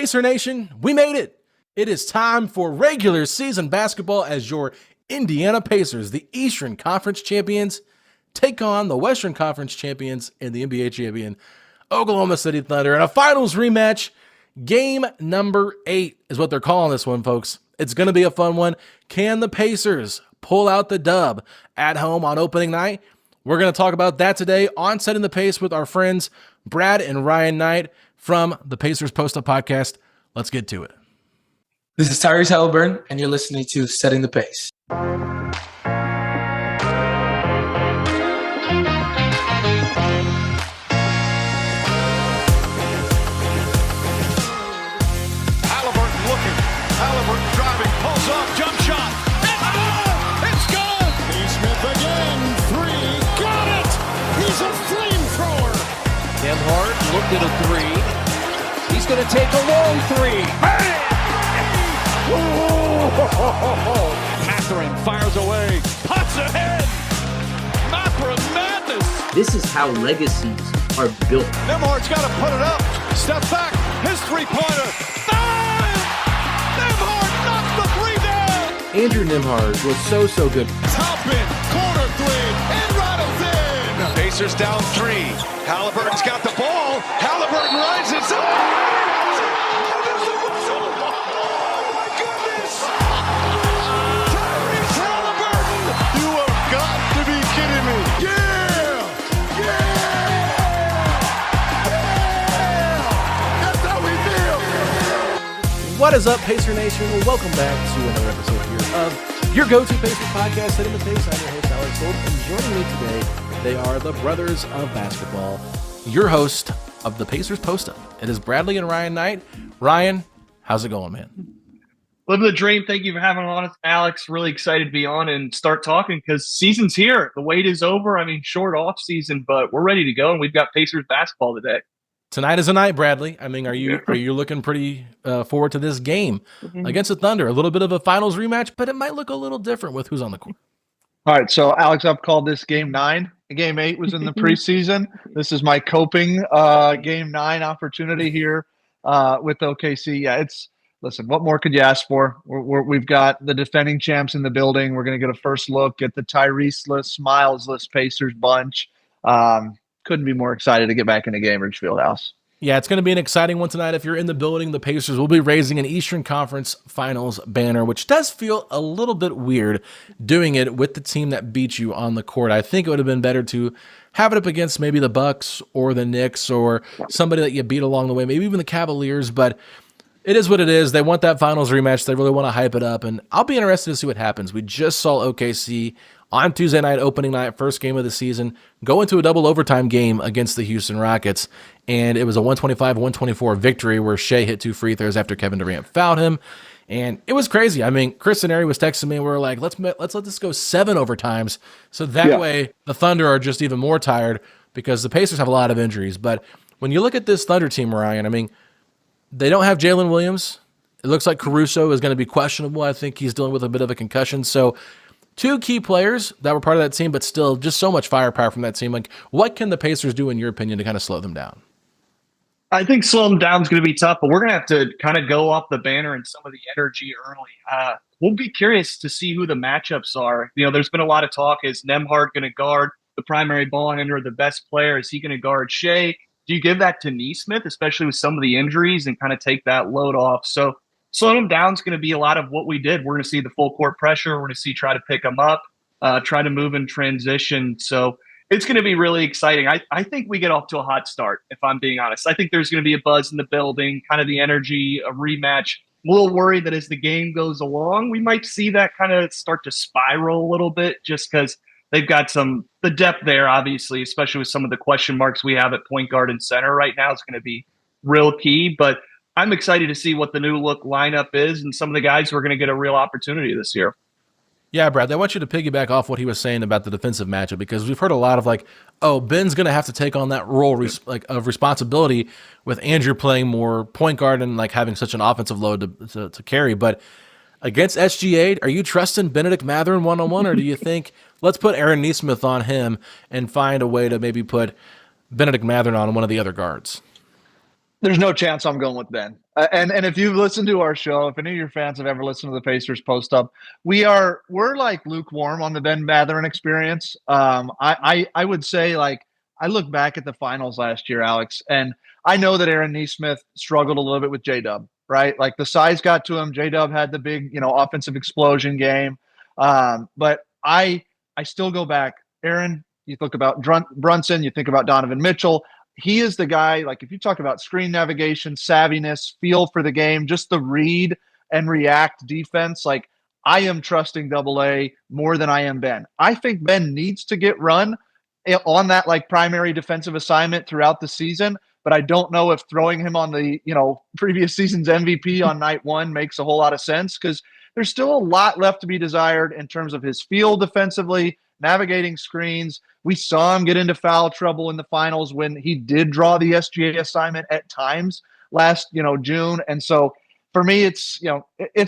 Pacer Nation, we made it. It is time for regular season basketball as your Indiana Pacers, the Eastern Conference champions, take on the Western Conference champions and the NBA champion, Oklahoma City Thunder, in a finals rematch. Game number 8 is what they're calling this one, folks. It's going to be a fun one. Can the Pacers pull out the dub at home on opening night? We're going to talk about that today on Setting the Pace with our friends Brad and Ryan Knight from the Pacers Post-Up Podcast. Let's get to it. This is Tyrese Halliburton, and you're listening to Setting the Pace. Halliburton driving, pulls off, jump shot. It's good! Nesmith again, 3, got it! He's a flamethrower! Nemhard looked at a 3. He's going to take a long 3. Bang! Mathurin fires away, pops ahead! Mapra madness! This is how legacies are built. Nemhard's got to put it up, step back, his three-pointer. Andrew Nemhard was so good. Top in, corner 3, and right of in. Pacers down 3. Halliburton's got the ball. Halliburton rises up. Oh my goodness! Tyrese Halliburton! You have got to be kidding me! Yeah! That's how we feel. What is up, Pacer Nation? Welcome back to another episode here of your go-to Pacers podcast, Setting the Pace. I'm your host, Alex Gold, and joining me today, they are the brothers of basketball, your host of the Pacers Post-Up. It is Bradley and Ryan Knight. Ryan, how's it going, man? Living the dream. Thank you for having on, Alex. Really excited to be on and start talking because season's here. The wait is over. I mean, short off season, but we're ready to go, and we've got Pacers basketball today. Tonight is a night, Bradley. I mean, are you looking pretty forward to this game against the Thunder? A little bit of a finals rematch, but it might look a little different with who's on the court. All right, so Alex, I've called this Game 9. Game 8 was in the preseason. This is my coping Game 9 opportunity here with OKC. Yeah, listen, what more could you ask for? We've got the defending champs in the building. We're going to get a first look at the Tyrese-less, Miles-less Pacers bunch. Couldn't be more excited to get back in the Gainbridge Fieldhouse. Yeah, it's going to be an exciting one tonight. If you're in the building, the Pacers will be raising an Eastern Conference Finals banner, which does feel a little bit weird doing it with the team that beat you on the court. I think it would have been better to have it up against maybe the Bucks or the Knicks or somebody that you beat along the way, maybe even the Cavaliers, but it is what it is. They want that finals rematch. They really want to hype it up, and I'll be interested to see what happens. We just saw OKC on Tuesday night, opening night, first game of the season, go into a double overtime game against the Houston Rockets, and it was a 125-124 victory where Shea hit 2 free throws after Kevin Durant fouled him, and it was crazy. I mean, Chris and Ari was texting me, and we were like, let's let this go 7 overtimes, so that way the Thunder are just even more tired because the Pacers have a lot of injuries. But when you look at this Thunder team, Ryan, I mean, they don't have Jalen Williams. It looks like Caruso is going to be questionable. I think he's dealing with a bit of a concussion, so 2 key players that were part of that team, but still just so much firepower from that team. Like, what can the Pacers do, in your opinion, to kind of slow them down? I think slow them down is going to be tough, but we're going to have to kind of go off the banner and some of the energy early. We'll be curious to see who the matchups are. You know, there's been a lot of talk. Is Nemhard going to guard the primary ball handler, the best player? Is he going to guard Shea? Do you give that to Nesmith, especially with some of the injuries, and kind of take that load off? So slowing them down is going to be a lot of what we did. We're going to see the full court pressure. We're going to see try to pick them up, try to move in transition. So it's going to be really exciting. I think we get off to a hot start, if I'm being honest. I think there's going to be a buzz in the building, kind of the energy, a rematch. I'm a little worried that as the game goes along, we might see that kind of start to spiral a little bit just because they've got the depth there, obviously, especially with some of the question marks we have at point guard and center right now. It's going to be real key. But I'm excited to see what the new look lineup is and some of the guys who are going to get a real opportunity this year. Yeah, Brad, I want you to piggyback off what he was saying about the defensive matchup, because we've heard a lot of like, oh, Ben's going to have to take on that role of responsibility with Andrew playing more point guard and like having such an offensive load to carry. But against SGA, are you trusting Benedict Mathurin one-on-one, or do you think let's put Aaron Nesmith on him and find a way to maybe put Benedict Mathurin on one of the other guards? There's no chance I'm going with Ben. And if you've listened to our show, if any of your fans have ever listened to the Pacers post up, we're like lukewarm on the Ben Mathurin experience. I would say, like, I look back at the finals last year, Alex, and I know that Aaron Nesmith struggled a little bit with J Dub, right? Like the size got to him. J Dub had the big, offensive explosion game. But I still go back. Aaron, you think about Brunson, you think about Donovan Mitchell. He is the guy, like if you talk about screen navigation, savviness, feel for the game, just the read and react defense, like I am trusting Double A more than I am Ben. I think Ben needs to get run on that like primary defensive assignment throughout the season, but I don't know if throwing him on the, previous season's MVP on night one makes a whole lot of sense because there's still a lot left to be desired in terms of his feel defensively, navigating screens. We saw him get into foul trouble in the finals when he did draw the SGA assignment at times last, June. And so for me, it's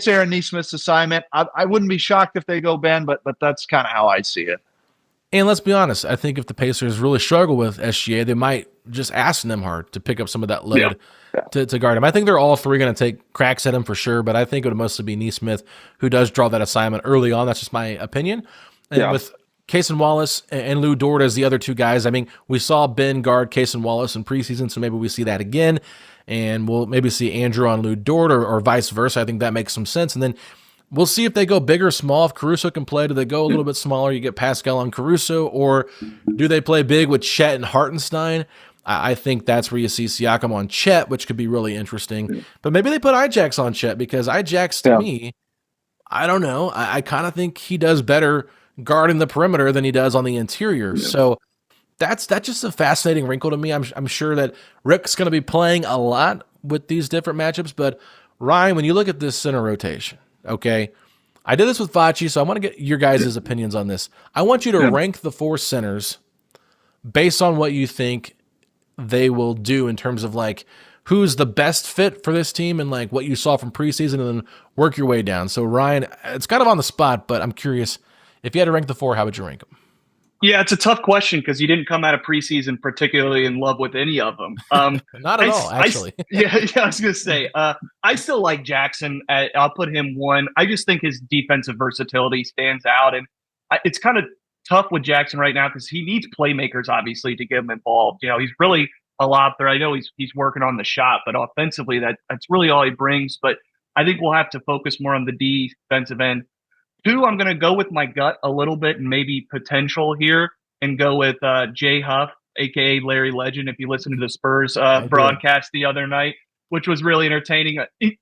Aaron Nesmith's assignment. I wouldn't be shocked if they go Ben, but that's kind of how I see it. And let's be honest, I think if the Pacers really struggle with SGA, they might just ask Nembhard to pick up some of that load to guard him. I think they're all three going to take cracks at him for sure, but I think it would mostly be Nesmith who does draw that assignment early on. That's just my opinion. And with Cason Wallace and Lou Dort as the other two guys, I mean, we saw Ben guard Cason Wallace in preseason, so maybe we see that again, and we'll maybe see Andrew on Lou Dort or vice versa. I think that makes some sense. And then we'll see if they go big or small. If Caruso can play, do they go a little bit smaller? You get Pascal on Caruso, or do they play big with Chet and Hartenstein? I think that's where you see Siakam on Chet, which could be really interesting. But maybe they put Ijax on Chet because Ijax, to me, I don't know. I kind of think he does better guarding the perimeter than he does on the interior. So that's just a fascinating wrinkle to me. I'm sure that Rick's going to be playing a lot with these different matchups. But Ryan, when you look at this center rotation, okay, I did this with Facci, so I want to get your guys' opinions on this. I want you to rank the four centers based on what you think they will do in terms of like who's the best fit for this team and like what you saw from preseason, and then work your way down. So Ryan, it's kind of on the spot, but I'm curious, if you had to rank the four, how would you rank them? Yeah, it's a tough question because you didn't come out of preseason particularly in love with any of them. Not at all, actually. I was going to say, I still like Jackson. I'll put him one. I just think his defensive versatility stands out. And it's kind of tough with Jackson right now because he needs playmakers, obviously, to get him involved. He's really a lot there. I know he's working on the shot, but offensively, that's really all he brings. But I think we'll have to focus more on the defensive end. Two, I'm going to go with my gut a little bit and maybe potential here and go with Jay Huff, a.k.a. Larry Legend, if you listen to the Spurs broadcast the other night, which was really entertaining.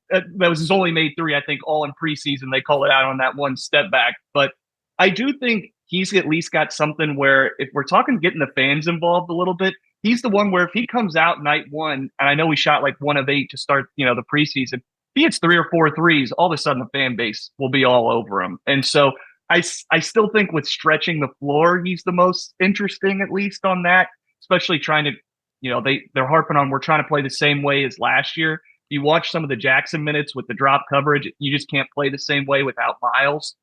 That was only made three, I think, all in preseason. They call it out on that one step back. But I do think he's at least got something where if we're talking getting the fans involved a little bit, he's the one where if he comes out night one, and I know we shot like 1 of 8 to start, the preseason, if he hits 3 or 4 threes, all of a sudden the fan base will be all over him. And so I still think with stretching the floor, he's the most interesting, at least on that, especially trying to, they're harping on, we're trying to play the same way as last year. You watch some of the Jackson minutes with the drop coverage, you just can't play the same way without Miles.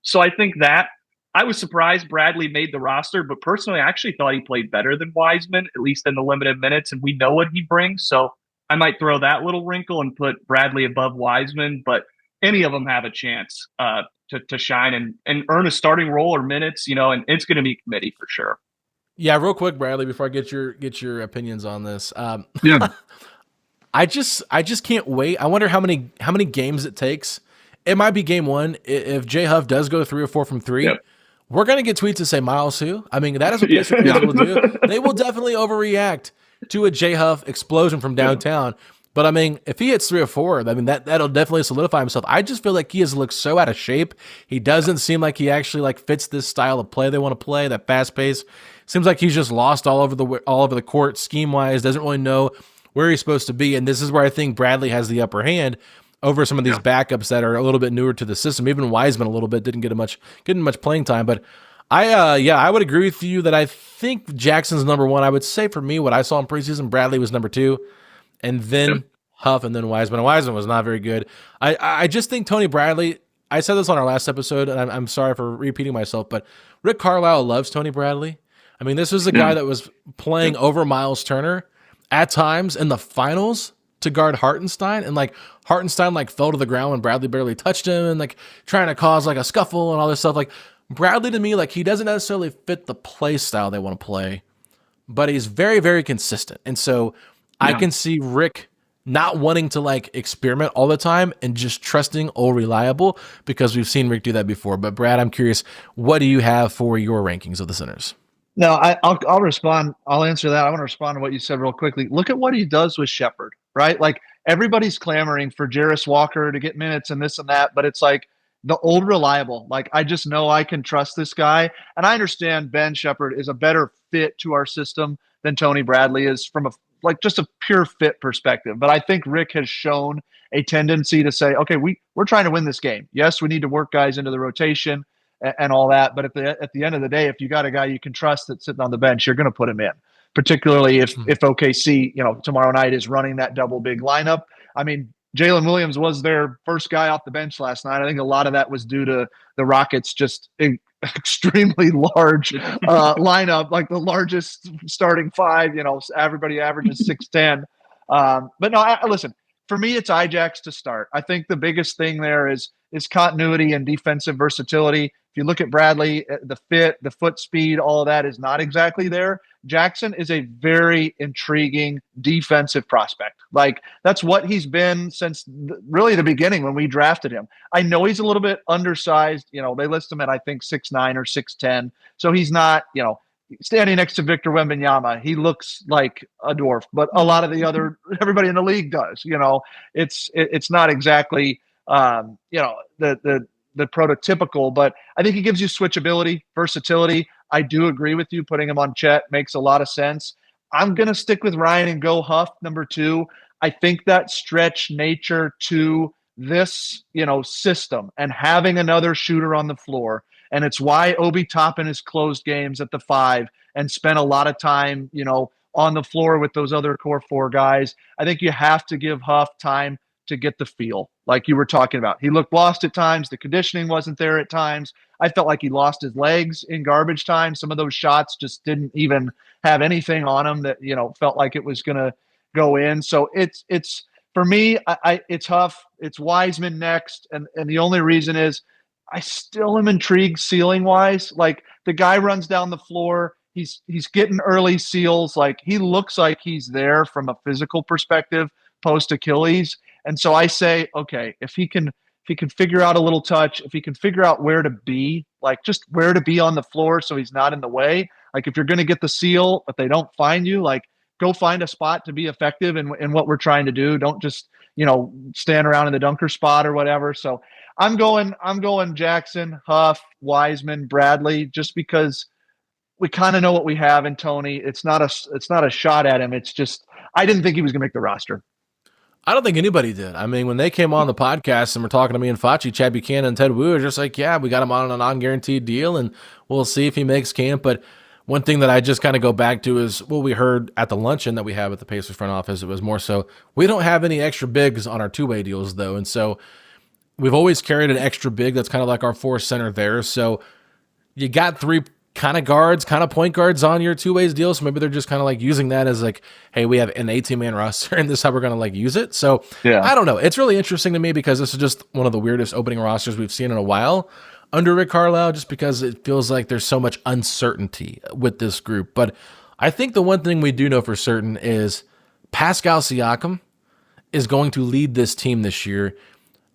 So I think that I was surprised Bradley made the roster, but personally, I actually thought he played better than Wiseman, at least in the limited minutes, and we know what he brings. So I might throw that little wrinkle and put Bradley above Wiseman, but any of them have a chance to shine and earn a starting role or minutes, and it's going to be committee for sure. Yeah, real quick, Bradley, before I get your opinions on this. I just can't wait. I wonder how many games it takes. It might be game one. If Jay Huff does go 3 or 4 from 3, we're going to get tweets that say Miles who? I mean, that is what Pacers fans will do. They will definitely overreact to a Jay Huff explosion from downtown. But I mean, if he hits 3 or 4, I mean, that'll definitely solidify himself. I just feel like he has looked so out of shape. He doesn't seem like he actually like fits this style of play they want to play, that fast pace. Seems like he's just lost all over the court scheme wise, doesn't really know where he's supposed to be. And this is where I think Bradley has the upper hand over some of these backups that are a little bit newer to the system. Even Wiseman a little bit didn't get much playing time, but I would agree with you that I think Jackson's number 1. I would say for me, what I saw in preseason, Bradley was number 2, and then Huff, and then Wiseman. And Wiseman was not very good. I just think Tony Bradley, I said this on our last episode, and I'm sorry for repeating myself, but Rick Carlisle loves Tony Bradley. I mean, this was a guy that was playing over Miles Turner, at times in the finals to guard Hartenstein, and like Hartenstein like fell to the ground when Bradley barely touched him, and like trying to cause like a scuffle and all this stuff. Like Bradley to me, like he doesn't necessarily fit the play style they want to play, but he's very, very consistent. And so I can see Rick not wanting to like experiment all the time and just trusting old reliable, because we've seen Rick do that before. But Brad, I'm curious, what do you have for your rankings of the centers? No, I'll respond. I'll answer that. I want to respond to what you said real quickly. Look at what he does with Shepherd, right? Like everybody's clamoring for Jarris Walker to get minutes and this and that, but it's like the old reliable. Like I just know I can trust this guy, and I understand Ben Shepherd is a better fit to our system than Tony Bradley is from a like just a pure fit perspective. But I think Rick has shown a tendency to say, okay, we're trying to win this game. Yes, we need to work guys into the rotation and all that. But at the end of the day, if you got a guy you can trust that's sitting on the bench, you're going to put him in. Particularly if OKC, tomorrow night is running that double big lineup. I mean, Jalen Williams was their first guy off the bench last night. I think a lot of that was due to the Rockets just extremely large lineup, like the largest starting five. Everybody averages 6'10". But no, listen. For me, it's Ijax to start. I think the biggest thing there is continuity and defensive versatility. If you look at Bradley, the fit, the foot speed, all of that is not exactly there. Jackson is a very intriguing defensive prospect. Like that's what he's been since really the beginning when we drafted him. I know he's a little bit undersized. They list him at, I think, 6'9" or 6'10". So he's not, standing next to Victor Wembanyama, he looks like a dwarf, but a lot of everybody in the league does. It's not exactly the prototypical, but I think he gives you switchability, versatility. I do agree with you. Putting him on Chet makes a lot of sense. I'm gonna stick with Ryan and go Huff number 2. I think that stretch nature to this system and having another shooter on the floor. And it's why Obi Toppin has closed games at the 5 and spent a lot of time, on the floor with those other core 4 guys. I think you have to give Huff time to get the feel, like you were talking about. He looked lost at times. The conditioning wasn't there at times. I felt like he lost his legs in garbage time. Some of those shots just didn't even have anything on them that, felt like it was going to go in. So it's for me, it's Huff. It's Wiseman next. And the only reason is, I still am intrigued ceiling wise. Like the guy runs down the floor. He's getting early seals. Like he looks like he's there from a physical perspective post Achilles. And so I say, okay, if he can figure out a little touch, if he can figure out where to be, like just where to be on the floor so he's not in the way. Like if you're going to get the seal, if they don't find you, like go find a spot to be effective in what we're trying to do. Don't just, stand around in the dunker spot or whatever. So I'm going Jackson, Huff, Wiseman, Bradley, just because we kind of know what we have in Tony. It's not a shot at him. It's just, I didn't think he was going to make the roster. I don't think anybody did. I mean, when they came on the podcast and were talking to me and Facci, Chad Buchanan and Ted Wu are just like, yeah, we got him on a non-guaranteed deal and we'll see if he makes camp. But one thing that I just kind of go back to is what we heard at the luncheon that we have at the Pacers front office. It was more so, we don't have any extra bigs on our two-way deals though. And so we've always carried an extra big that's kind of like our fourth center there. So you got 3 kind of guards, kind of point guards on your two-ways deal. So maybe they're just kind of like using that as like, hey, we have an 18-man roster and this is how we're going to like use it. So yeah. I don't know. It's really interesting to me because this is just one of the weirdest opening rosters we've seen in a while under Rick Carlisle, just because it feels like there's so much uncertainty with this group. But I think the one thing we do know for certain is Pascal Siakam is going to lead this team this year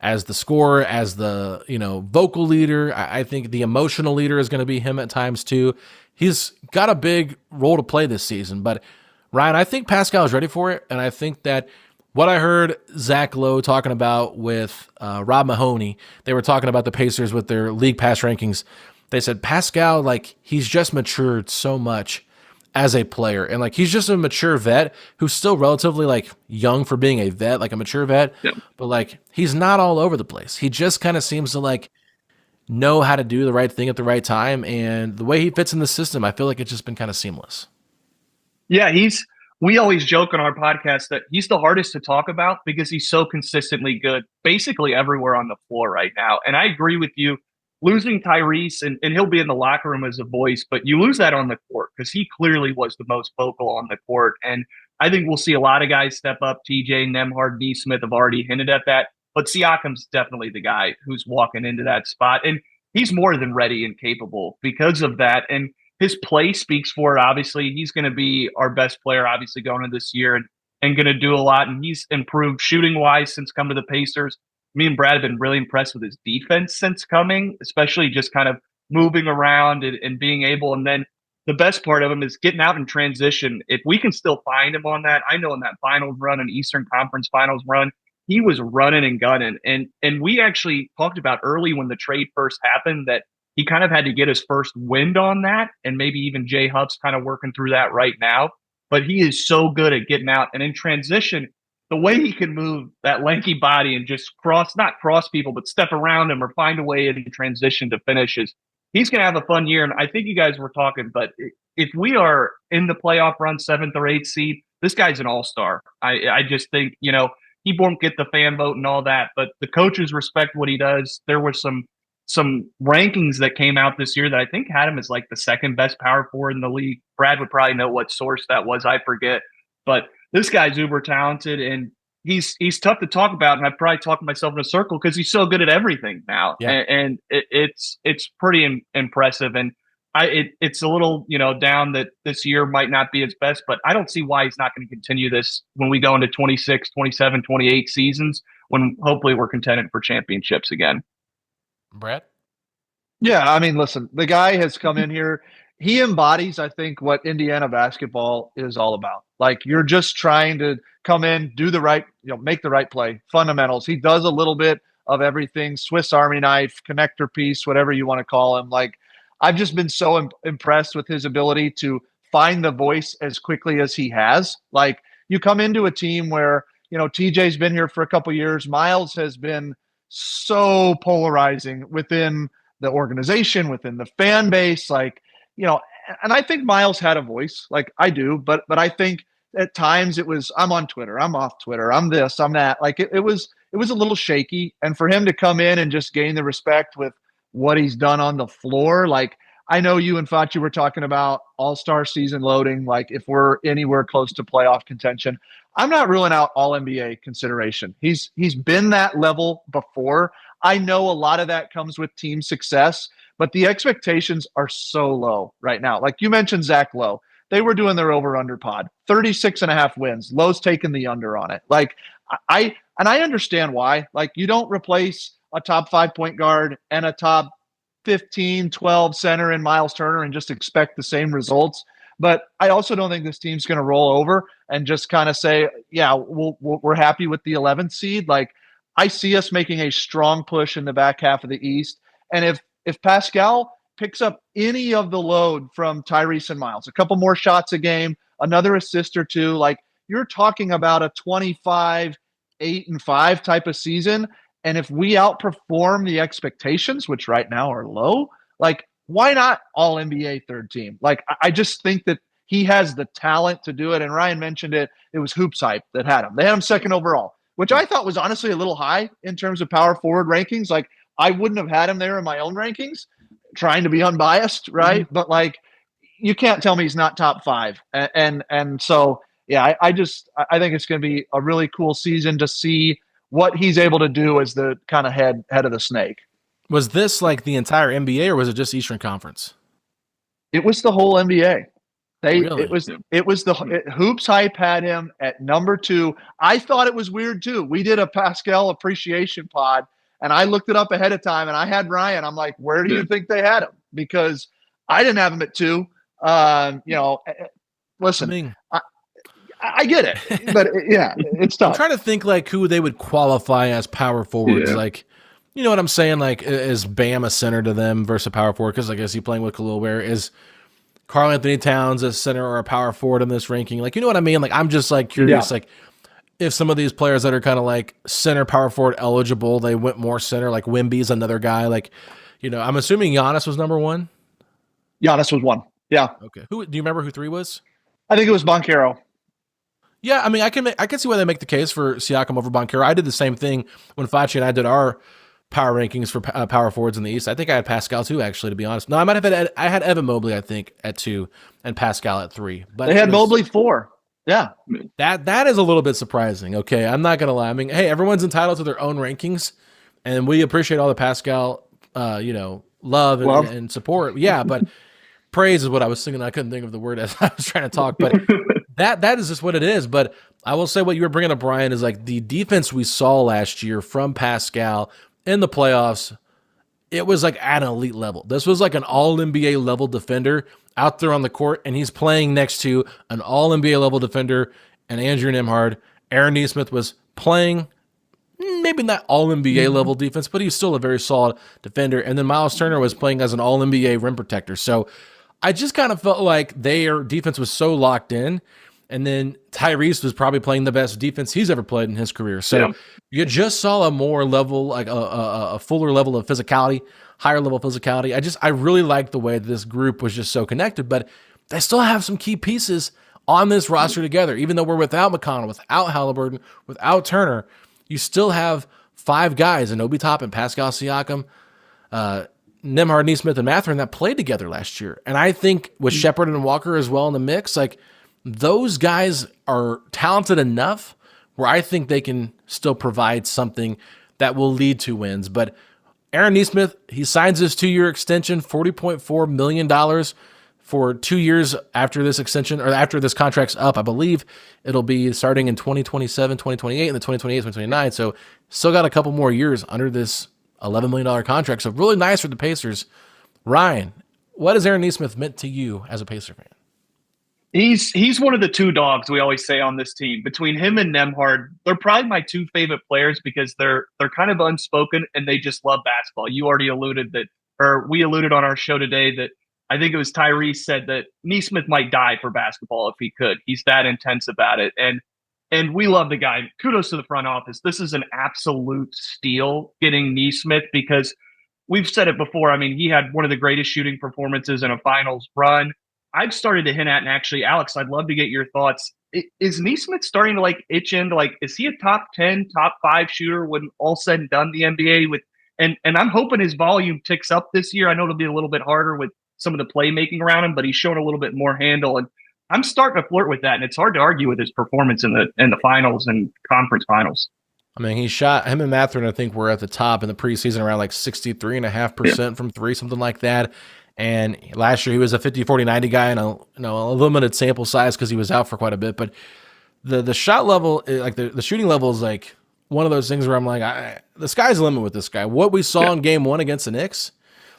as the scorer, as the vocal leader. I think the emotional leader is going to be him at times too. He's got a big role to play this season. But Ryan, I think Pascal is ready for it, and I think that what I heard Zach Lowe talking about with Rob Mahoney, they were talking about the Pacers with their league pass rankings. They said Pascal, like he's just matured so much as a player. And like, he's just a mature vet who's still relatively like young for being a vet, like a mature vet, yep. But like, he's not all over the place. He just kind of seems to like know how to do the right thing at the right time. And the way he fits in the system, I feel like it's just been kind of seamless. Yeah. We always joke on our podcast that he's the hardest to talk about because he's so consistently good basically everywhere on the floor right now. And I agree with you. Losing Tyrese, and he'll be in the locker room as a voice, but you lose that on the court because he clearly was the most vocal on the court. And I think we'll see a lot of guys step up. TJ, Nemhard, Nesmith have already hinted at that. But Siakam's definitely the guy who's walking into that spot. And he's more than ready and capable because of that. And his play speaks for it. Obviously, he's going to be our best player, obviously, going into this year and going to do a lot. And he's improved shooting wise since coming to the Pacers. Me and Brad have been really impressed with his defense since coming, especially just kind of moving around and being able. And then the best part of him is getting out in transition. If we can still find him on that, I know in that finals run, an Eastern Conference finals run, he was running and gunning. And we actually talked about early when the trade first happened that he kind of had to get his first wind on that. And maybe even Jay Huff's kind of working through that right now. But he is so good at getting out. And in transition, the way he can move that lanky body and just not cross people, but step around him or find a way in transition to finishes, he's going to have a fun year. And I think you guys were talking, but if we are in the playoff run, 7th or 8th seed, this guy's an all-star. I just think, he won't get the fan vote and all that, but the coaches respect what he does. There were some rankings that came out this year that I think had him as like the second best power forward in the league. Brad would probably know what source that was. I forget, but this guy's uber talented and he's tough to talk about. And I've probably talked myself in a circle because he's so good at everything now. Yeah. And it's pretty impressive. And it's a little, down that this year might not be his best, but I don't see why he's not going to continue this when we go into 26, 27, 28 seasons, when hopefully we're contending for championships again. Brad? Yeah, I mean, listen, the guy has come in here. He embodies, I think, what Indiana basketball is all about. Like, you're just trying to come in, do the right, make the right play, fundamentals. He does a little bit of everything, Swiss Army knife, connector piece, whatever you want to call him. Like, I've just been so impressed with his ability to find the voice as quickly as he has. Like, you come into a team where, TJ's been here for a couple years. Miles has been so polarizing within the organization, within the fan base. Like, and I think Miles had a voice, like I do, but I think at times it was, I'm on Twitter, I'm off Twitter, I'm this, I'm that. Like it was a little shaky. And for him to come in and just gain the respect with what he's done on the floor, like I know you and Fachi were talking about all-star season loading, like if we're anywhere close to playoff contention, I'm not ruling out all NBA consideration. He's been that level before. I know a lot of that comes with team success, but the expectations are so low right now. Like you mentioned, Zach Lowe, they were doing their over-under pod, 36.5 wins. Lowe's taking the under on it. Like I understand why. Like you don't replace a top 5 point guard and a top 15, 12 center in Miles Turner and just expect the same results. But I also don't think this team's going to roll over and just kind of say, yeah, we're happy with the 11th seed. Like I see us making a strong push in the back half of the East. And if Pascal picks up any of the load from Tyrese and Miles, a couple more shots a game, another assist or two, like you're talking about a 25, 8-5 type of season. And if we outperform the expectations, which right now are low, like why not all NBA third team? Like I just think that he has the talent to do it. And Ryan mentioned it. It was Hoops Hype that had him. They had him second overall, which I thought was honestly a little high in terms of power forward rankings. Like I wouldn't have had him there in my own rankings, trying to be unbiased, right? Mm-hmm. But like you can't tell me he's not top 5. And so yeah, I think it's going to be a really cool season to see what he's able to do as the kind of head of the snake. Was this like the entire NBA or was it just Eastern Conference? It was the whole NBA. Really? It was Hoops Hype had him at number 2. I thought it was weird too. We did a Pascal appreciation pod and I looked it up ahead of time and I had Ryan. I'm like, where do you think they had him? Because I didn't have him at 2. Listen, I get it, but yeah, it's tough. I'm trying to think like who they would qualify as power forwards. Yeah. Like, you know what I'm saying? Like, is Bam a center to them versus a power forward? Because I guess he playing with Khalil Ware. Is Karl Anthony Towns a center or a power forward in this ranking? Like, you know what I mean? Like, I'm just like curious, like if some of these players that are kind of like center power forward eligible, they went more center. Like Wemby's another guy. Like, I'm assuming Giannis was number 1. Giannis was 1. Yeah. Okay. Who do you remember who 3 was? I think it was Banchero. Yeah, I mean, I can see why they make the case for Siakam over Banchero. I did the same thing when Fachi and I did our power rankings for power forwards in the East. I think I had Pascal too, actually, to be honest. No, I might have had Evan Mobley, I think, at 2 and Pascal at 3. But they had Mobley 4. Yeah. That is a little bit surprising. Okay, I'm not gonna lie. I mean, hey, everyone's entitled to their own rankings, and we appreciate all the Pascal, love and support. Yeah, but praise is what I was singing. I couldn't think of the word as I was trying to talk, but that is just what it is. But I will say what you were bringing up, Brian, is like the defense we saw last year from Pascal in the playoffs. It was like at an elite level. This was like an all NBA level defender out there on the court, and he's playing next to an all NBA level defender and Andrew Nembhard. Aaron Nesmith was playing maybe not all NBA level defense, but he's still a very solid defender. And then Miles Turner was playing as an all NBA rim protector. So I just kind of felt like their defense was so locked in. And then Tyrese was probably playing the best defense he's ever played in his career. So you just saw a more level, like a fuller level of physicality, higher level of physicality. I really like the way this group was just so connected, but they still have some key pieces on this roster together. Even though we're without McConnell, without Halliburton, without Turner, you still have five guys in Obi Toppin, Pascal Siakam, Nembhard, Nesmith, and Mathurin that played together last year. And I think with Shepherd and Walker as well in the mix, like those guys are talented enough where I think they can still provide something that will lead to wins. But Aaron Nesmith, he signs his 2-year extension, $40.4 million for 2 years after this extension, or after this contract's up. I believe it'll be starting in 2027, 2028, and then 2028, 2029. So still got a couple more years under this $11 million contract. So really nice for the Pacers. Ryan, what has Aaron Nesmith meant to you as a Pacer fan? He's one of the two dogs we always say on this team. Between him and Nembhard, they're probably my two favorite players because they're kind of unspoken and they just love basketball. You already alluded that, or we alluded on our show today that I think it was Tyrese said that Nesmith might die for basketball if he could. He's that intense about it. And we love the guy. Kudos to the front office. This is an absolute steal getting Nesmith because we've said it before. I mean, he had one of the greatest shooting performances in a finals run. I've started to hint at, and actually, Alex, I'd love to get your thoughts. Is Nesmith starting to like itch into like, is he a top 10, top 5 shooter when all said and done the NBA with, and I'm hoping his volume ticks up this year. I know it'll be a little bit harder with some of the playmaking around him, but he's showing a little bit more handle. And I'm starting to flirt with that. And it's hard to argue with his performance in the finals and conference finals. I mean, him and Mathurin, I think, were at the top in the preseason around like 63.5% from three, something like that. And last year he was a 50, 40, 90 guy in a limited sample size because he was out for quite a bit. But the shot level, like the shooting level is like one of those things where I'm like, the sky's the limit with this guy. What we saw in game 1 against the Knicks,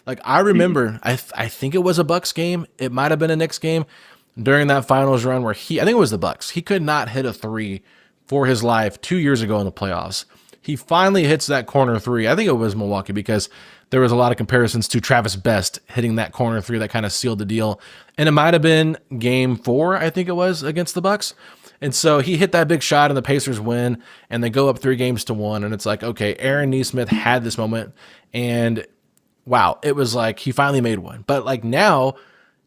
like I remember, I think it was a Bucks game. It might have been a Knicks game during that finals run where I think it was the Bucks. He could not hit a three for his life 2 years ago in the playoffs. He finally hits that corner three. I think it was Milwaukee because there was a lot of comparisons to Travis Best hitting that corner three that kind of sealed the deal. And it might have been game 4, I think it was, against the Bucks. And so he hit that big shot and the Pacers win and they go up 3-1. And it's like, okay, Aaron Nesmith had this moment and wow, it was like he finally made one. But like now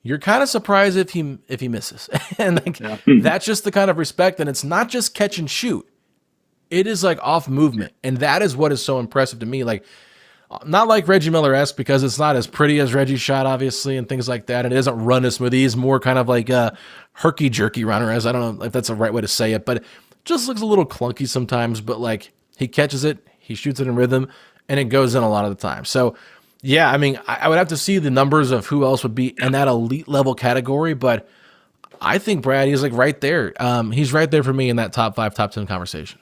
you're kind of surprised if he misses. And like that's just the kind of respect. And it's not just catch and shoot. It is like off movement. And that is what is so impressive to me. Like, not like Reggie Miller-esque because it's not as pretty as Reggie's shot, obviously, and things like that. And it doesn't run as smooth. He's more kind of like a herky-jerky runner, as I don't know if that's the right way to say it, but it just looks a little clunky sometimes. But like he catches it, he shoots it in rhythm, and it goes in a lot of the time. So, yeah, I mean, I would have to see the numbers of who else would be in that elite level category, but I think Brad, he's like right there. He's right there for me in that top 5, top 10 conversation.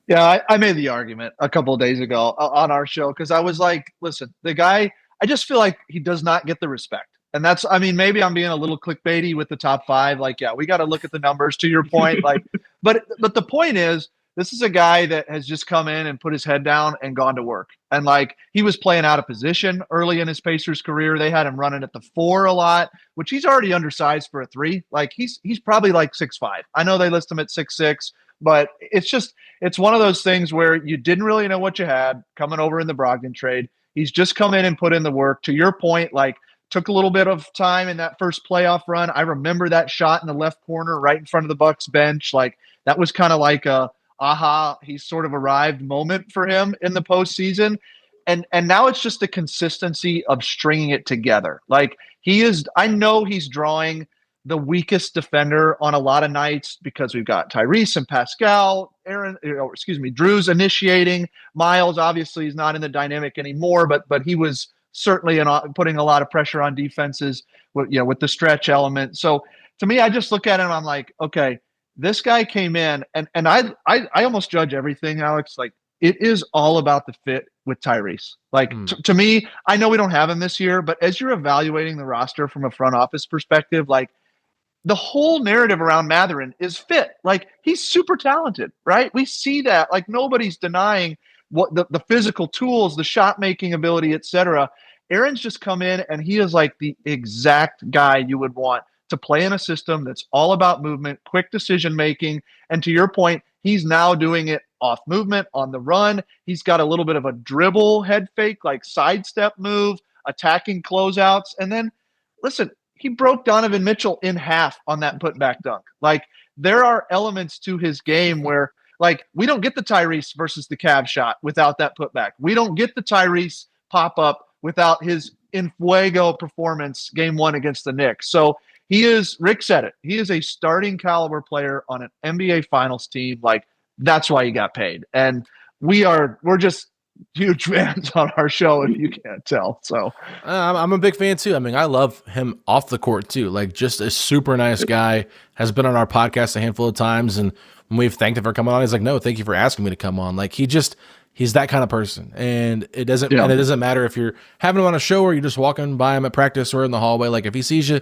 Yeah, I made the argument a couple of days ago on our show because I was like, listen, the guy, I just feel like he does not get the respect. And that's, I mean, maybe I'm being a little clickbaity with the top 5. Like, yeah, we got to look at the numbers to your point. Like, but the point is, this is a guy that has just come in and put his head down and gone to work. And like, he was playing out of position early in his Pacers career. They had him running at the 4 a lot, which he's already undersized for a 3. Like he's probably like 6'5". I know they list him at 6'6". But it's one of those things where you didn't really know what you had coming over in the Brogdon trade. He's just come in and put in the work. To your point, like took a little bit of time in that first playoff run. I remember that shot in the left corner right in front of the Bucks bench. Like that was kind of like a he's sort of arrived moment for him in the postseason. And now it's just the consistency of stringing it together. Like I know he's drawing the weakest defender on a lot of nights because we've got Tyrese and Pascal, Drew's initiating. Miles obviously is not in the dynamic anymore, but he was certainly putting a lot of pressure on defenses with the stretch element. So to me, I just look at it and I'm like, okay, this guy came in and I almost judge everything, Alex. Like, it is all about the fit with Tyrese. Like, to me, I know we don't have him this year, but as you're evaluating the roster from a front office perspective, like, the whole narrative around Mathurin is fit. Like, he's super talented, right? We see that. Like, nobody's denying what the physical tools, the shot making ability, etc. Aaron's just come in and he is like the exact guy you would want to play in a system that's all about movement, quick decision making. And to your point, he's now doing it off movement, on the run. He's got a little bit of a dribble head fake, like sidestep move, attacking closeouts. And then, listen, he broke Donovan Mitchell in half on that putback dunk. Like, there are elements to his game where, like, we don't get the Tyrese versus the Cavs shot without that putback. We don't get the Tyrese pop up without his in fuego performance game one against the Knicks. So Rick said it, he is a starting caliber player on an NBA Finals team. Like, that's why he got paid. And we're just huge fans on our show, if you can't tell. So I'm a big fan too. I mean, I love him off the court too. Like, just a super nice guy. Has been on our podcast a handful of times, and when we've thanked him for coming on, he's like, "No, thank you for asking me to come on." Like, he's that kind of person, and it doesn't matter if you're having him on a show or you're just walking by him at practice or in the hallway. Like, if he sees you,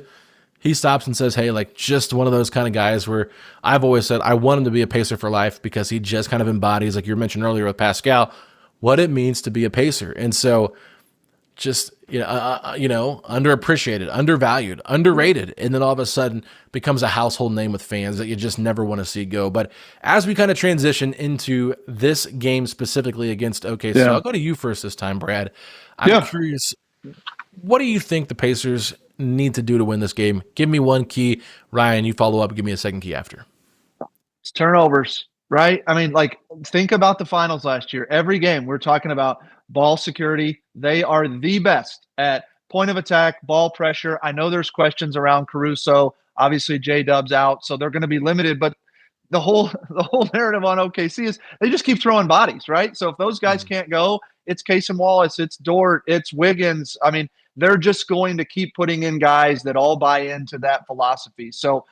he stops and says, "Hey," like, just one of those kind of guys where I've always said I want him to be a Pacer for life, because he just kind of embodies, like you mentioned earlier with Pascal, what it means to be a Pacer. And so, just underappreciated, undervalued, underrated, and then all of a sudden becomes a household name with fans that you just never want to see go. But as we kind of transition into this game specifically against OKC, I'll go to you first this time, Brad. I'm curious, what do you think the Pacers need to do to win this game? Give me one key. Ryan, you follow up and give me a second key after. It's turnovers, right? I mean, like, think about the finals last year. Every game we're talking about ball security. They are the best at point of attack, ball pressure. I know there's questions around Caruso. Obviously, J-Dub's out, so they're going to be limited. But the whole narrative on OKC is they just keep throwing bodies, right? So if those guys can't go, it's Casey Wallace, it's Dort, it's Wiggins. I mean, they're just going to keep putting in guys that all buy into that philosophy. So,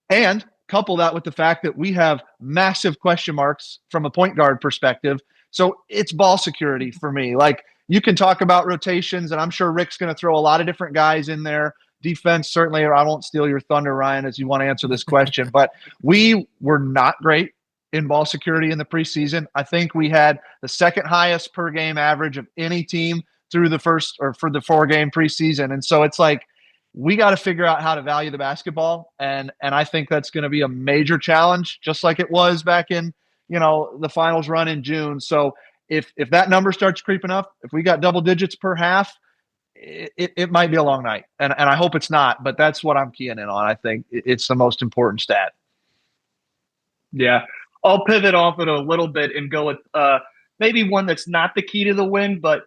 and couple that with the fact that we have massive question marks from a point guard perspective. So it's ball security for me. Like, you can talk about rotations, and I'm sure Rick's going to throw a lot of different guys in there. Defense, certainly, or I won't steal your thunder, Ryan, as you want to answer this question. But we were not great in ball security in the preseason. I think we had the second highest per game average of any team through the first or for the 4-game preseason. And so it's like, we got to figure out how to value the basketball. And I think that's going to be a major challenge, just like it was back in, the finals run in June. So if that number starts creeping up, if we got double digits per half, it might be a long night. And I hope it's not, but that's what I'm keying in on. I think it's the most important stat. Yeah. I'll pivot off it a little bit and go with maybe one that's not the key to the win, but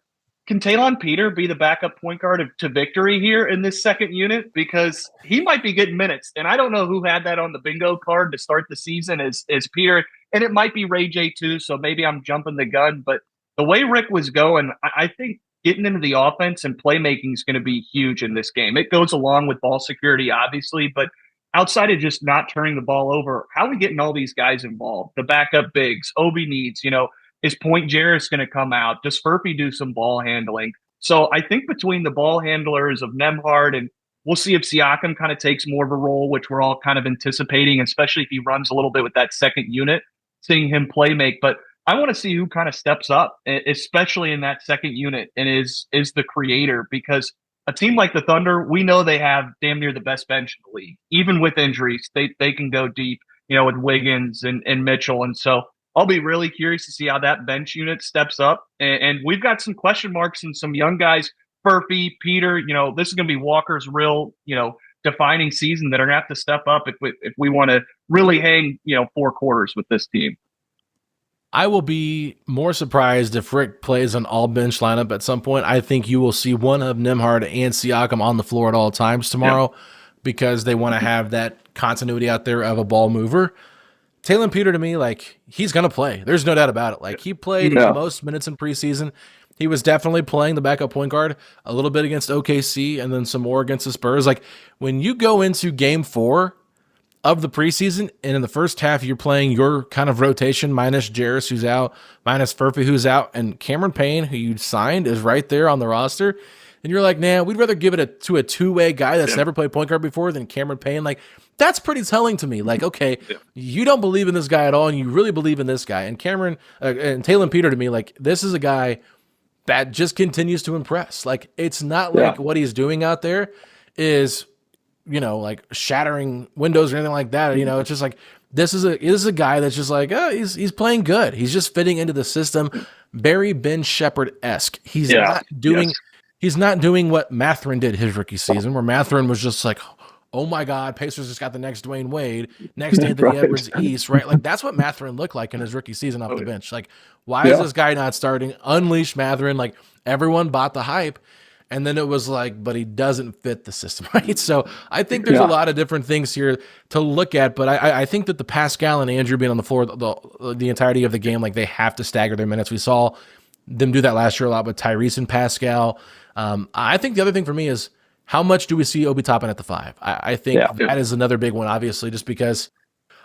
can Talon Peter be the backup point guard to victory here in this second unit? Because he might be getting minutes. And I don't know who had that on the bingo card to start the season as Peter. And it might be Ray J too, so maybe I'm jumping the gun. But the way Rick was going, I think getting into the offense and playmaking is going to be huge in this game. It goes along with ball security, obviously, but outside of just not turning the ball over, how are we getting all these guys involved? The backup bigs, Obi needs, is Point Jarrett's going to come out? Does Furphy do some ball handling? So I think between the ball handlers of Nembhard, and we'll see if Siakam kind of takes more of a role, which we're all kind of anticipating, especially if he runs a little bit with that second unit, seeing him play make. But I want to see who kind of steps up, especially in that second unit, and is the creator, because a team like the Thunder, we know they have damn near the best bench in the league. Even with injuries, they can go deep, with Wiggins and Mitchell. And so I'll be really curious to see how that bench unit steps up. And we've got some question marks and some young guys, Furphy, Peter, this is going to be Walker's real, defining season that are going to have to step up if we want to really hang, 4 quarters with this team. I will be more surprised if Rick plays an all-bench lineup at some point. I think you will see one of Nembhard and Siakam on the floor at all times tomorrow. because they want to have that continuity out there of a ball mover. Taylor Peter, to me, like, he's going to play. There's no doubt about it. Like, he played the most minutes in preseason. He was definitely playing the backup point guard a little bit against OKC and then some more against the Spurs. Like, when you go into game 4 of the preseason and in the first half you're playing your kind of rotation minus Jarris, who's out, minus Furphy, who's out, and Cameron Payne, who you signed, is right there on the roster, and you're like, nah, we'd rather give it to a two-way guy that's never played point guard before than Cameron Payne. Like, that's pretty telling to me. Like, okay, you don't believe in this guy at all, and you really believe in this guy. And Cameron and Taylor Peter, to me, like, this is a guy that just continues to impress. Like, it's not like what he's doing out there is, you know, like shattering windows or anything like that. You know, it's just like, this is a guy that's just like, oh, he's playing good. He's just fitting into the system. Very Ben Shepherd-esque. He's not doing what Mathurin did his rookie season, where Mathurin was just like, oh my God, Pacers just got the next Dwayne Wade, next Anthony Edwards East, right? Like, that's what Mathurin looked like in his rookie season off the bench. Like, why is this guy not starting? Unleash Mathurin. Like, everyone bought the hype. And then it was like, but he doesn't fit the system, right? So I think there's a lot of different things here to look at, but I think that the Pascal and Andrew being on the floor the entirety of the game, like, they have to stagger their minutes. We saw them do that last year a lot with Tyrese and Pascal. I think the other thing for me is, how much do we see Obi Toppin at the 5? I think that is another big one, obviously, just because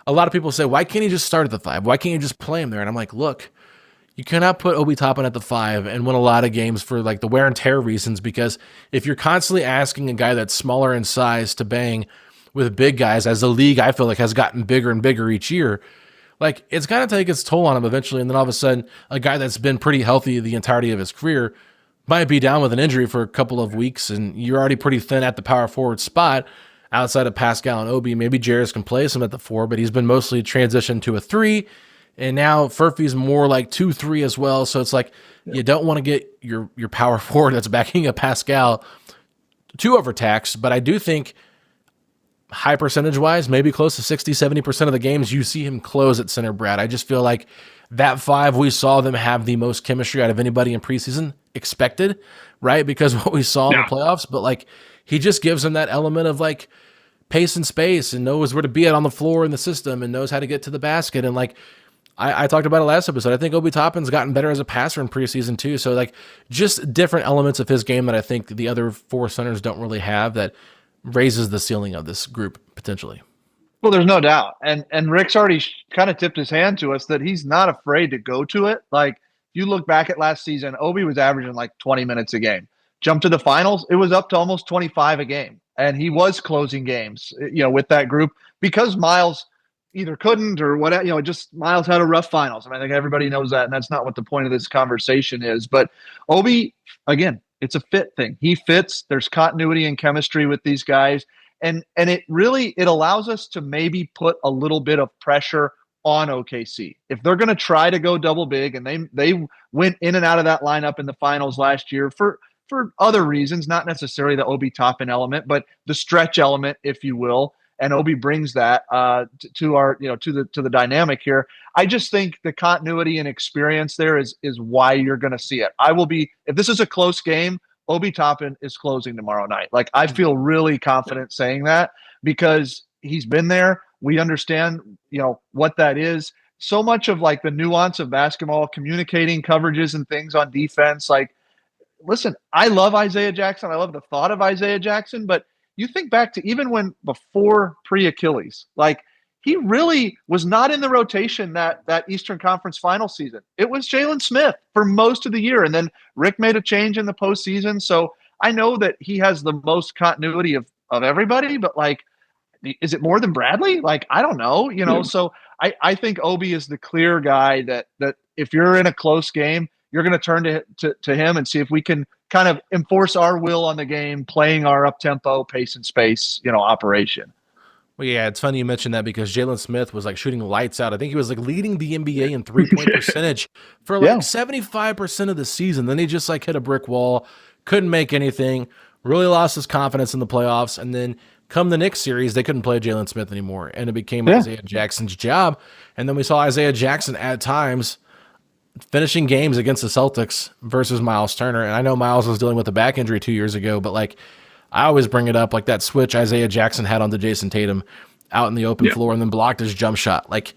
a lot of people say, why can't he just start at the 5? Why can't you just play him there? And I'm like, look, you cannot put Obi Toppin at the 5 and win a lot of games for like the wear and tear reasons, because if you're constantly asking a guy that's smaller in size to bang with big guys, as the league, I feel like, has gotten bigger and bigger each year, like, it's going to take its toll on him eventually. And then all of a sudden, a guy that's been pretty healthy the entirety of his career might be down with an injury for a couple of weeks, and you're already pretty thin at the power forward spot outside of Pascal and Obi. Maybe Jarris can play some at the 4, but he's been mostly transitioned to a 3. And now Furphy's more like 2-3 as well. So it's like, you don't want to get your power forward that's backing a Pascal too overtaxed. But I do think high percentage wise, maybe close to 60-70% of the games you see him close at center, Brad. I just feel like that 5, we saw them have the most chemistry out of anybody in preseason, expected, right? Because what we saw in the playoffs, but like, he just gives them that element of like pace and space, and knows where to be at on the floor in the system, and knows how to get to the basket. And like, I talked about it last episode, I think Obi Toppin's gotten better as a passer in preseason too. So like, just different elements of his game that I think the other 4 centers don't really have, that raises the ceiling of this group potentially. Well, there's no doubt. And Rick's already kind of tipped his hand to us that he's not afraid to go to it. Like, if you look back at last season, Obi was averaging like 20 minutes a game. Jumped to the finals, it was up to almost 25 a game. And he was closing games, you know, with that group, because Miles either couldn't or whatever, you know, just Miles had a rough finals. I mean, I think everybody knows that, and that's not what the point of this conversation is. But Obi, again, it's a fit thing. He fits. There's continuity and chemistry with these guys. And it really, it allows us to maybe put a little bit of pressure on OKC. If they're going to try to go double big, and they went in and out of that lineup in the finals last year for other reasons, not necessarily the Obi Toppin element, but the stretch element, if you will. And Obi brings that to our, you know, to the dynamic here. I just think the continuity and experience there is why you're going to see it. I will be, if this is a close game, Obi Toppin is closing tomorrow night. Like, I feel really confident saying that, because he's been there. We understand, you know, what that is. So much of like the nuance of basketball, communicating coverages and things on defense. Like, listen, I love Isaiah Jackson. I love the thought of Isaiah Jackson, but you think back to even when before pre-Achilles, like, he really was not in the rotation that Eastern Conference final season. It was Jalen Smith for most of the year. And then Rick made a change in the postseason. So I know that he has the most continuity of everybody, but like, is it more than Bradley? Like, I don't know, you know? So I think Obi is the clear guy that if you're in a close game, you're going to turn to him and see if we can kind of enforce our will on the game, playing our up-tempo, pace and space, you know, operation. Well, yeah, it's funny you mentioned that, because Jalen Smith was like shooting lights out. I think he was like leading the NBA in 3-point percentage for like 75% of the season. Then he just like hit a brick wall, couldn't make anything, really lost his confidence in the playoffs. And then come the Knicks series, they couldn't play Jalen Smith anymore, and it became Isaiah Jackson's job. And then we saw Isaiah Jackson at times finishing games against the Celtics versus Miles Turner. And I know Miles was dealing with a back injury 2 years ago, but like, I always bring it up, like that switch Isaiah Jackson had onto Jason Tatum out in the open floor and then blocked his jump shot. Like,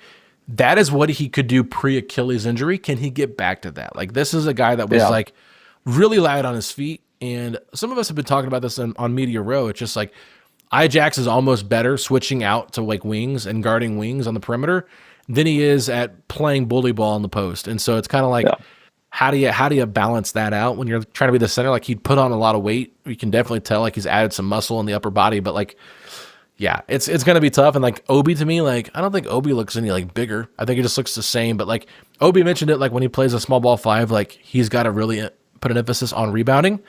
that is what he could do pre-Achilles injury. Can he get back to that? Like, this is a guy that was like really light on his feet. And some of us have been talking about this on Media Row. It's just like Ijax is almost better switching out to like wings and guarding wings on the perimeter than he is at playing bully ball in the post. And so it's kind of like, how do you balance that out when you're trying to be the center? Like, he'd put on a lot of weight. You can definitely tell like he's added some muscle in the upper body, but like, yeah, it's going to be tough. And like Obi, to me, like, I don't think Obi looks any like bigger. I think he just looks the same. But like Obi mentioned it, like when he plays a small ball five, like he's got to really put an emphasis on rebounding.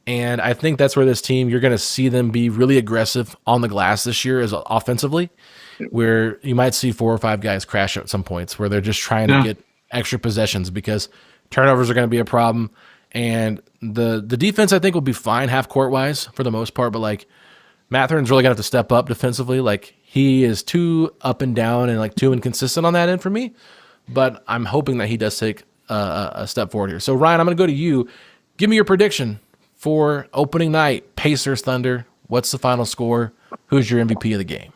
And I think that's where this team, you're going to see them be really aggressive on the glass this year as offensively, where you might see 4 or 5 guys crash at some points where they're just trying to get extra possessions because turnovers are going to be a problem. And the defense, I think, will be fine half court wise for the most part. But like Matherin's really going to have to step up defensively. Like, he is too up and down and like too inconsistent on that end for me. But I'm hoping that he does take a step forward here. So Ryan, I'm going to go to you. Give me your prediction for opening night, Pacers Thunder. What's the final score? Who's your MVP of the game?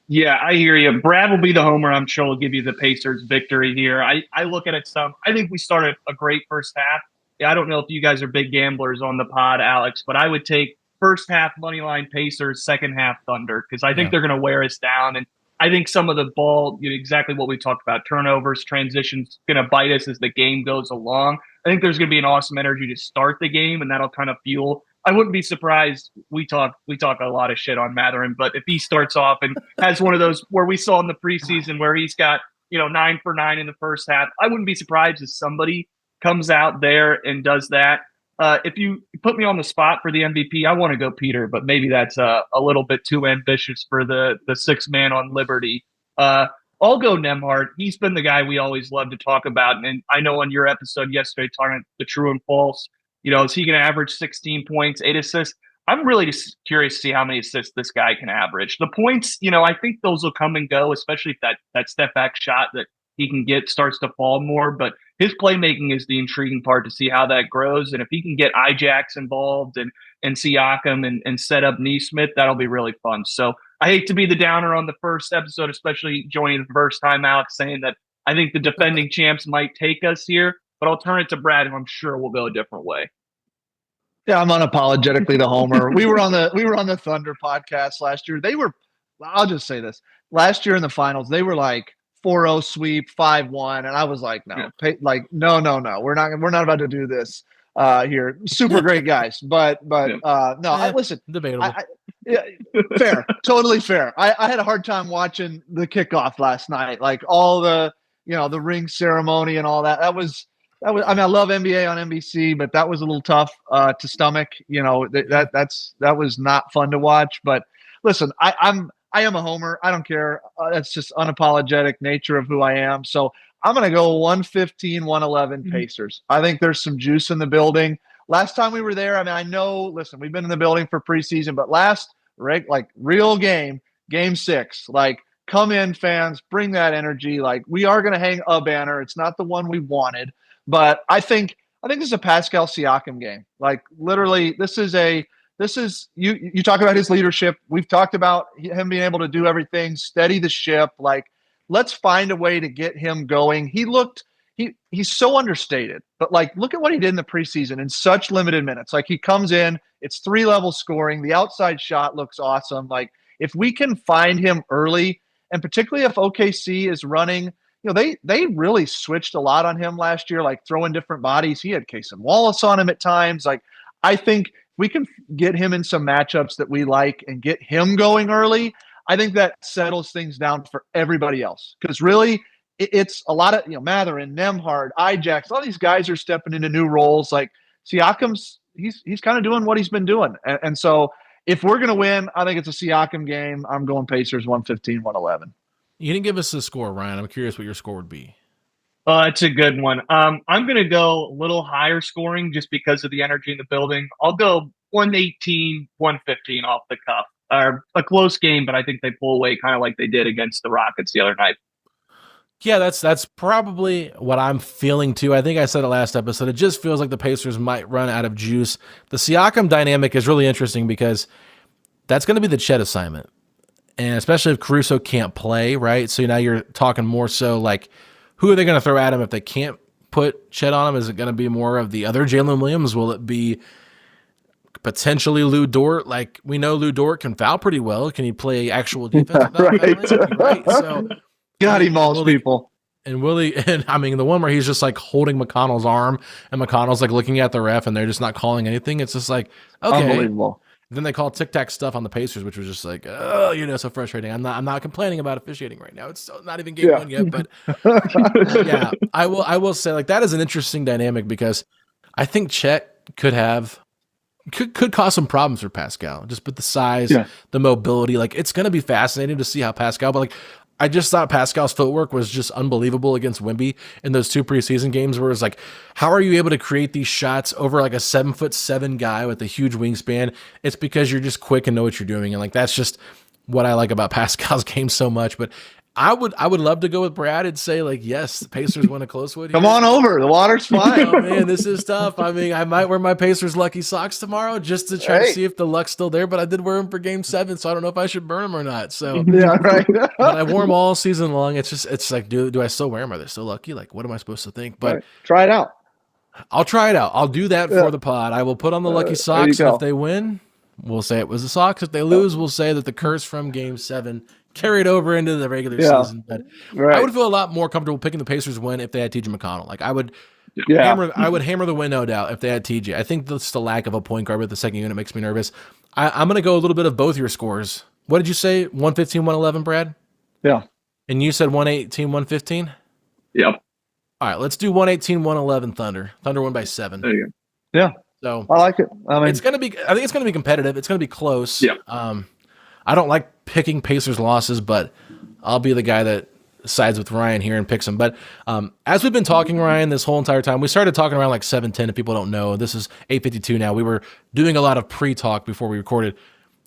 Yeah, I hear you. Brad will be the homer. I'm sure will give you the Pacers victory here. I look at it I think we started a great first half. Yeah, I don't know if you guys are big gamblers on the pod, Alex, but I would take first half money line Pacers, second half Thunder, because I think they're going to wear us down. And I think some of the ball, exactly what we talked about, turnovers, transitions, going to bite us as the game goes along. I think there's going to be an awesome energy to start the game, and that'll kind of fuel. I wouldn't be surprised. We talk a lot of shit on Matherin, but if he starts off and has one of those where we saw in the preseason where he's got 9 for 9 in the first half, I wouldn't be surprised if somebody comes out there and does that. If you put me on the spot for the MVP, I want to go Peter, but maybe that's a little bit too ambitious for the 6 man on Liberty. I'll go Nembhard. He's been the guy we always love to talk about. And I know on your episode yesterday, talking the true and false, is he going to average 16 points, 8 assists? I'm really just curious to see how many assists this guy can average. The points, I think those will come and go, especially if that step back shot that he can get starts to fall more. But his playmaking is the intriguing part to see how that grows. And if he can get Ijax involved and Siakam and set up Nesmith, that'll be really fun. So I hate to be the downer on the first episode, especially joining the first time out, saying that I think the defending champs might take us here, but I'll turn it to Brad, who I'm sure will go a different way. Yeah, I'm unapologetically the homer. We were on the Thunder podcast last year. I'll just say this. Last year in the finals, they were like 4-0 sweep, 5-1, and I was like, no. We're not about to do this here. Super great guys, but listen. Debatable. Yeah, fair, totally fair. I had a hard time watching the kickoff last night, like all the the ring ceremony and all that. That was. I mean, I love NBA on NBC, but that was a little tough to stomach. That was not fun to watch. But listen, I am a homer. I don't care. That's just unapologetic nature of who I am. So I'm going to go 115-111 Pacers. I think there's some juice in the building. Last time we were there, I mean, I know. Listen, we've been in the building for preseason, but last real game 6, come in, fans, bring that energy. Like, we are going to hang a banner. It's not the one we wanted. But I think this is a Pascal Siakam game. Like, literally, this is you talk about his leadership. We've talked about him being able to do everything, steady the ship. Like, let's find a way to get him going. He's so understated, but look at what he did in the preseason in such limited minutes. Like, he comes in, it's 3-level scoring. The outside shot looks awesome. Like, if we can find him early, and particularly if OKC is running, they really switched a lot on him last year, like throwing different bodies. He had Case and Wallace on him at times. Like, I think we can get him in some matchups that we like and get him going early. I think that settles things down for everybody else, because really it's a lot of Matherin, Nembhard, Ijax. All these guys are stepping into new roles. Like, Siakam's he's kind of doing what he's been doing, and so if we're gonna win, I think it's a Siakam game. I'm going Pacers 115-111. You didn't give us the score, Ryan. I'm curious what your score would be. It's a good one. I'm going to go a little higher scoring just because of the energy in the building. I'll go 118, 115 off the cuff. A close game, but I think they pull away kind of like they did against the Rockets the other night. Yeah, that's probably what I'm feeling too. I think I said it last episode. It just feels like the Pacers might run out of juice. The Siakam dynamic is really interesting because that's going to be the Chet assignment. And especially if Caruso can't play, right? So now you're talking more so like, who are they going to throw at him if they can't put Chet on him? Is it going to be more of the other Jalen Williams? Will it be potentially Lou Dort? Like, we know Lou Dort can foul pretty well. Can he play actual defense? Right. So God, he mauls people. And Willie, and I mean, the one where he's just like holding McConnell's arm and McConnell's like looking at the ref and they're just not calling anything. It's just like, okay. Unbelievable. Then they call tic-tac stuff on the Pacers, which was just like, oh, so frustrating. I'm not complaining about officiating right now. It's still not even game one yet, but yeah, I will say like that is an interesting dynamic because I think Chet could cause some problems for Pascal just with the size, the mobility. Like it's going to be fascinating to see how Pascal, but like I just thought Pascal's footwork was just unbelievable against Wemby in those 2 preseason games where it's like, how are you able to create these shots over like a 7'7" guy with a huge wingspan? It's because you're just quick and know what you're doing. And like, that's just what I like about Pascal's game so much. But I would love to go with Brad and say like, yes, the Pacers win a close one. Come on over. The water's fine. Oh man, this is tough. I mean, I might wear my Pacers lucky socks tomorrow just to try to see if the luck's still there, but I did wear them for game 7, so I don't know if I should burn them or not. So yeah, right. but I wore them all season long. It's like, do I still wear them? Are they still lucky? Like, what am I supposed to think? But try it out. I'll try it out. I'll do that for the pod. I will put on the lucky socks. And if they win, we'll say it was the socks. If they lose, we'll say that the curse from game 7 carried over into the regular season. But I would feel a lot more comfortable picking the Pacers win if they had TJ McConnell. Like I would hammer the win, no doubt, if they had TJ. I think just the lack of a point guard with the second unit makes me nervous. I'm going to go a little bit of both your scores. What did you say? 115, 111, Brad? Yeah. And you said 118, 115? Yep. All right, let's do 118, 111 Thunder. Thunder won by 7. There you go. Yeah. So I like it. I mean, I think it's going to be competitive. It's going to be close. Yeah. I don't like picking Pacers losses, but I'll be the guy that sides with Ryan here and picks them. But as we've been talking, Ryan, this whole entire time, we started talking around like 7:10. If people don't know, this is 8:52 now. We were doing a lot of pre-talk before we recorded.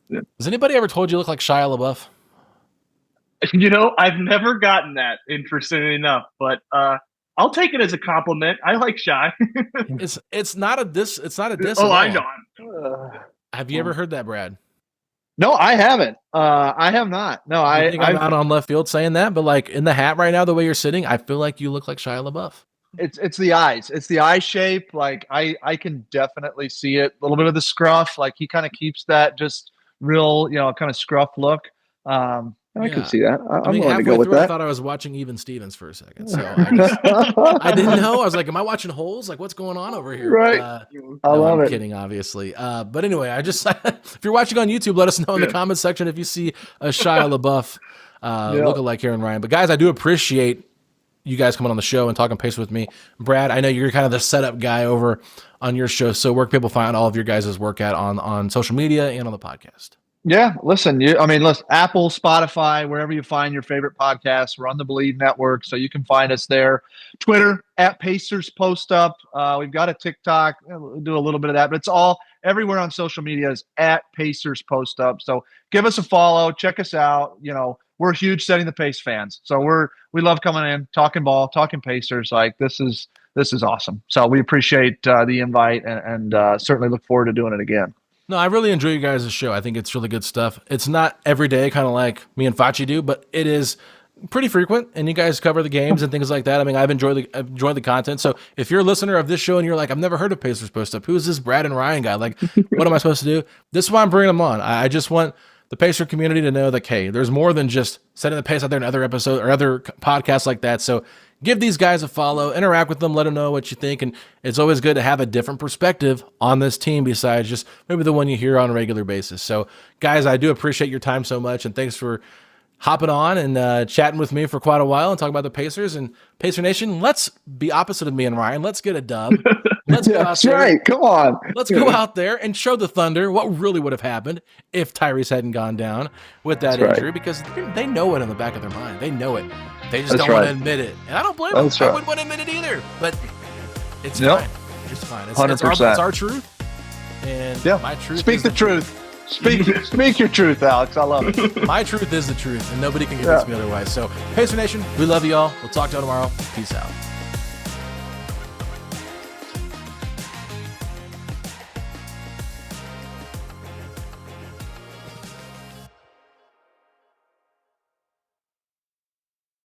Yeah. Has anybody ever told you look like Shia LaBeouf? I've never gotten that, interestingly enough, but I'll take it as a compliment. I like Shy. It's not a diss. It's not a diss. Oh, I know. Have you ever heard that, Brad? No, I haven't. I have not. No, I'm out on left field saying that, but like in the hat right now, the way you're sitting, I feel like you look like Shia LaBeouf. It's the eyes. It's the eye shape. Like I can definitely see it. A little bit of the scruff. Like he kind of keeps that just real, kind of scruff look. I can see that. I'm willing to go with that. I thought I was watching Even Stevens for a second, so I didn't know. I was like, "Am I watching Holes? Like, what's going on over here?" Right. I love I'm it. Kidding, obviously. But anyway, if you're watching on YouTube, let us know in the comments section if you see a Shia LaBeouf lookalike here in Ryan. But guys, I do appreciate you guys coming on the show and talking pace with me. Brad, I know you're kind of the setup guy over on your show, so where can people find all of your guys' work at on social media and on the podcast? Yeah, listen, Apple, Spotify, wherever you find your favorite podcasts. We're on the Believe Network, so you can find us there. Twitter, @Pacers Post Up. We've got a TikTok. We'll do a little bit of that, but it's all everywhere on social media is @Pacers Post Up. So give us a follow. Check us out. We're huge Setting the Pace fans. So we love coming in, talking ball, talking Pacers. Like this is awesome. So we appreciate the invite and certainly look forward to doing it again. No, I really enjoy you guys' show. I think it's really good stuff. It's not every day, kind of like me and Facci do, but it is pretty frequent, and you guys cover the games and things like that. I mean, I've enjoyed the content. So if you're a listener of this show and you're like, I've never heard of Pacers Post Up, who is this Brad and Ryan guy? Like, what am I supposed to do? This is why I'm bringing them on. I just want the Pacer community to know that, hey, there's more than just Setting the Pace out there in other episodes or other podcasts like that. So give these guys a follow, interact with them, let them know what you think. And it's always good to have a different perspective on this team besides just maybe the one you hear on a regular basis. So, guys, I do appreciate your time so much, and thanks for hopping on and chatting with me for quite a while and talking about the Pacers. And Pacer Nation, let's be opposite of me and Ryan. Let's get a dub. Let's go out there. Right. Come on. Let's go out there and show the Thunder what really would have happened if Tyrese hadn't gone down with that injury, because they know it in the back of their mind. They know it. They just don't want to admit it. And I don't blame them. I wouldn't want to admit it either. But it's fine. It's fine. It's 100%. It's our truth. And my truth. Speak the truth. Speak your truth, Alex. I love it. My truth is the truth, and nobody can convince me otherwise. So, Pacer Nation, we love you all. We'll talk to you all tomorrow. Peace out.